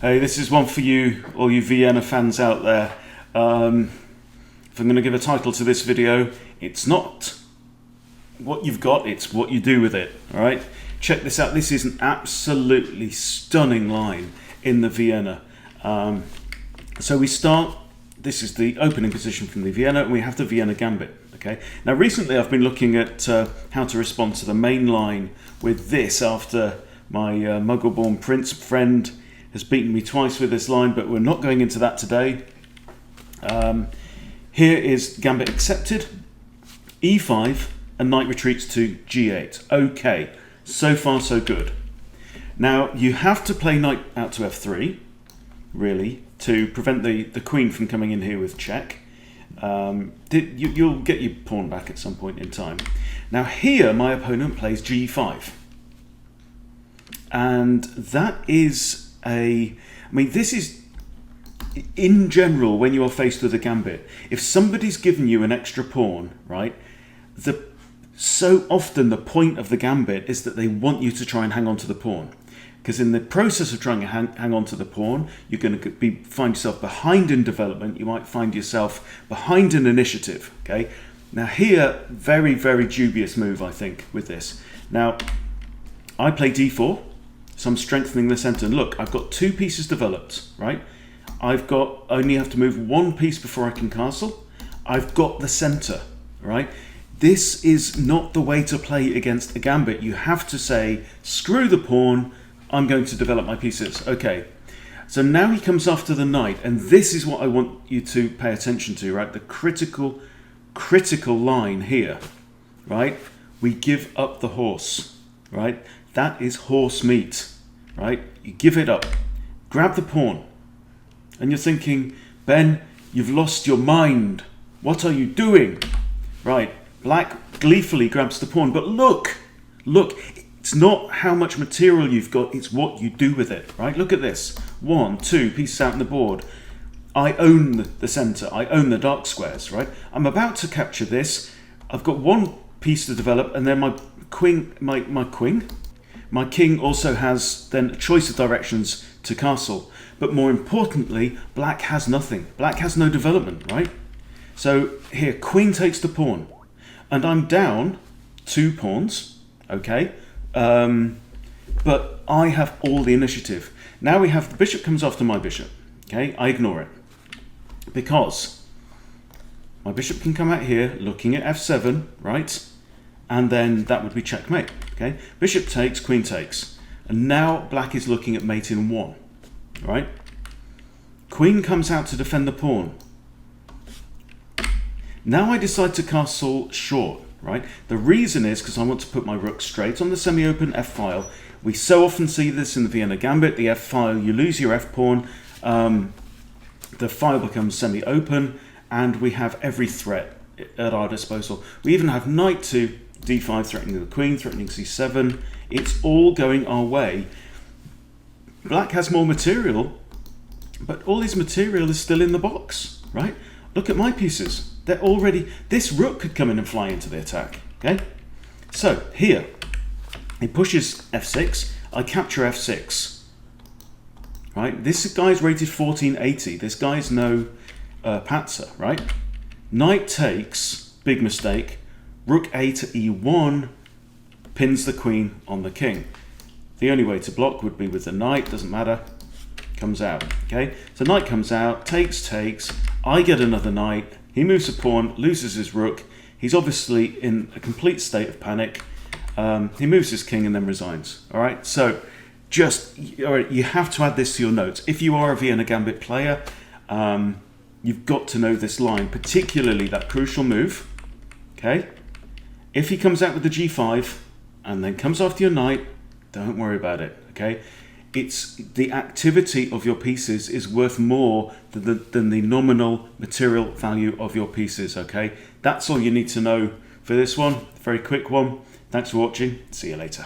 Hey, this is one for you, all you Vienna fans out there. If I'm going to give a title to this video, it's not what you've got, it's what you do with it. All right, check this out. This is an absolutely stunning line in the Vienna. So we start. This is the opening position from the Vienna, and we have the Vienna Gambit. Okay. Now, recently I've been looking at how to respond to the main line with this after my Muggle-born Prince friend has beaten me twice with this line, but we're not going into that today. Here is Gambit accepted, e5, and knight retreats to g8. Okay, so far so good. Now, you have to play knight out to f3, really, to prevent the queen from coming in here with check. You'll get your pawn back at some point in time. Now here, my opponent plays g5. And that is this is, in general, when you are faced with a gambit, if somebody's given you an extra pawn, right, so often the point of the gambit is that they want you to try and hang on to the pawn. Because in the process of trying to hang on to the pawn, you're going to find yourself behind in development. You might find yourself behind in initiative. Okay. Now here, very, very dubious move, I think, with this. Now, I play d4, so I'm strengthening the centre. And look, I've got two pieces developed, right? Only have to move one piece before I can castle. I've got the centre, right? This is not the way to play against a gambit. You have to say, screw the pawn, I'm going to develop my pieces. Okay, so now he comes after the knight, and this is what I want you to pay attention to, right? The critical line here, right? We give up the horse, right? That is horse meat, right? You give it up, grab the pawn, and you're thinking, Ben, you've lost your mind. What are you doing? Right, black gleefully grabs the pawn, but look, it's not how much material you've got, it's what you do with it, right? Look at this. 1, 2 pieces out on the board. I own the center, I own the dark squares, right? I'm about to capture this. I've got one piece to develop, and then my king also has then a choice of directions to castle. But more importantly, black has nothing. Black has no development, right? So here, queen takes the pawn, and I'm down 2 pawns, okay? But I have all the initiative. Now we have the bishop comes after my bishop. Okay, I ignore it because my bishop can come out here looking at f7, right? And then that would be checkmate. Okay, bishop takes, queen takes, and now black is looking at mate in 1, right? Queen comes out to defend the pawn. Now I decide to castle short. Right. The reason is because I want to put my rook straight on the semi-open f-file. We so often see this in the Vienna Gambit. The f-file, you lose your f-pawn, the file becomes semi-open, and we have every threat at our disposal. We even have knight to d5 threatening the queen, threatening c7. It's all going our way. Black has more material, but all his material is still in the box, right? Look at my pieces. They're already, this rook could come in and fly into the attack, okay? So here, he pushes f6, I capture f6, right? This guy's rated 1480, this guy's no patzer, right? Knight takes, big mistake, rook a to e1, pins the queen on the king. The only way to block would be with the knight, doesn't matter, comes out, okay? So knight comes out, takes, I get another knight, he moves a pawn, loses his rook. He's obviously in a complete state of panic. He moves his king and then resigns. All right, so you have to add this to your notes. If you are a Vienna Gambit player, you've got to know this line, particularly that crucial move. Okay, if he comes out with the g5 and then comes after your knight, don't worry about it. Okay. It's the activity of your pieces is worth more than the nominal material value of your pieces, okay? That's all you need to know for this one. Very quick one. Thanks for watching. See you later.